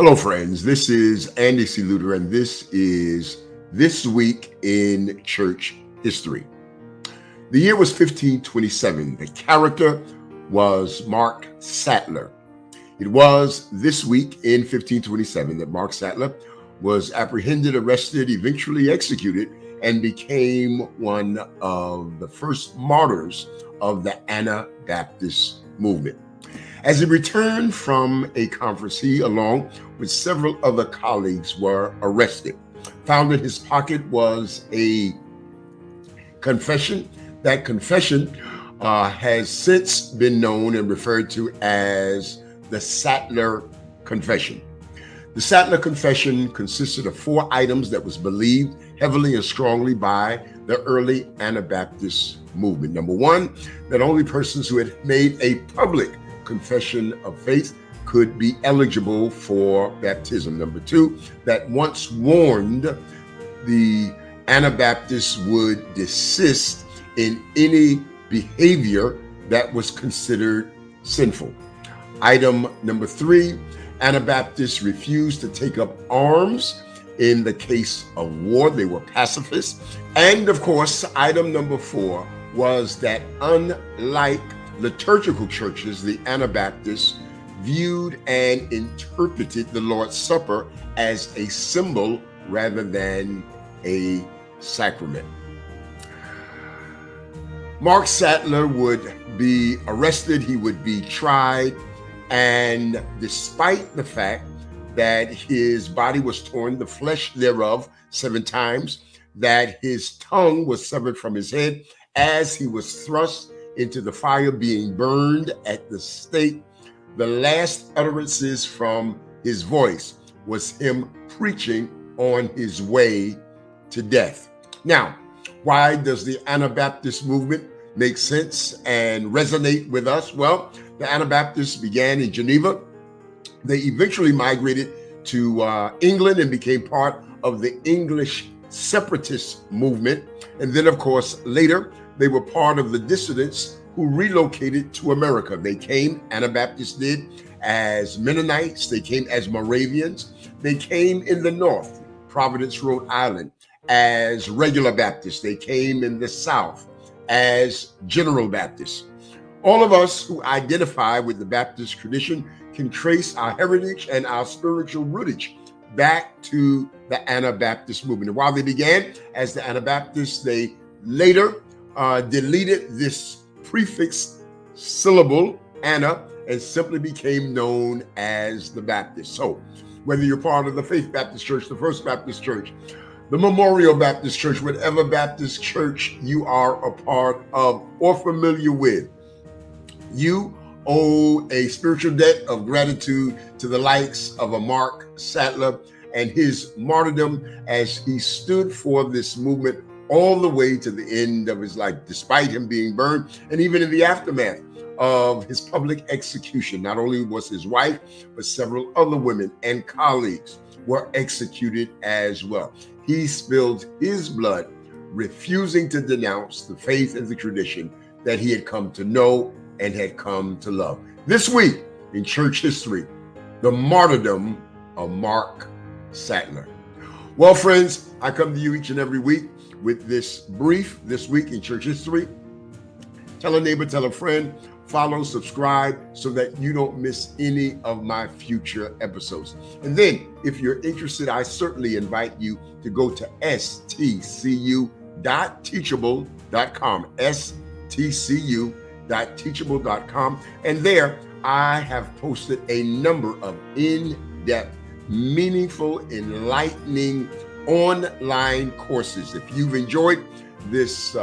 Hello, friends. This is Andy C. Luter, and this is This Week in Church History. The year was 1527. The character was Mark Sattler. It was this week in 1527 that Mark Sattler was apprehended, arrested, eventually executed, and became one of the first martyrs of the Anabaptist movement. As he returned from a conference, he, along with several other colleagues, were arrested. Found in his pocket was a confession. That confession has since been known and referred to as the Sattler Confession. The Sattler Confession consisted of 4 items that was believed heavily and strongly by the early Anabaptist movement. Number 1, that only persons who had made a public confession of faith could be eligible for baptism. Number 2, that once warned, the Anabaptists would desist in any behavior that was considered sinful. Item number 3, Anabaptists refused to take up arms in the case of war. They were pacifists. And of course, item number 4 was that unlike liturgical churches, the Anabaptists viewed and interpreted the Lord's Supper as a symbol rather than a sacrament. Mark Sattler would be arrested, he would be tried, and despite the fact that his body was torn, the flesh thereof, 7 times, that his tongue was severed from his head as he was thrust into the fire being burned at the stake, the last utterances from his voice was him preaching on his way to death. Now, why does the Anabaptist movement make sense and resonate with us? Well, the Anabaptists began in Geneva. They eventually migrated to England and became part of the English separatist movement. And then, of course, later, they were part of the dissidents who relocated to America. They came, Anabaptists did, as Mennonites. They came as Moravians. They came in the north, Providence, Rhode Island, as regular Baptists. They came in the south as General Baptists. All of us who identify with the Baptist tradition can trace our heritage and our spiritual rootage back to the Anabaptist movement. And while they began as the Anabaptists, they later deleted this prefix syllable, Anna, and simply became known as the Baptist. So whether you're part of the Faith Baptist Church, the First Baptist Church, the Memorial Baptist Church, whatever Baptist church you are a part of or familiar with, you owe a spiritual debt of gratitude to the likes of a Mark Sattler and his martyrdom as he stood for this movement all the way to the end of his life, despite him being burned. And even in the aftermath of his public execution, not only was his wife, but several other women and colleagues were executed as well. He spilled his blood, refusing to denounce the faith and the tradition that he had come to know and had come to love. This week in church history, the martyrdom of Mark Sattler. Well, friends, I come to you each and every week with this brief, This Week in Church History. Tell a neighbor, tell a friend, follow, subscribe so that you don't miss any of my future episodes. And then if you're interested, I certainly invite you to go to stcu.teachable.com, stcu.teachable.com. And there I have posted a number of in-depth, meaningful, enlightening online courses. If you've enjoyed this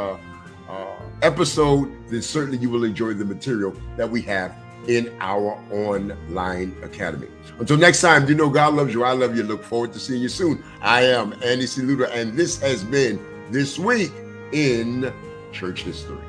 episode, then certainly you will enjoy the material that we have in our online academy. Until next time, do know God loves you. I love you. Look forward to seeing you soon. I am Andy C. Luter, and this has been This Week in Church History.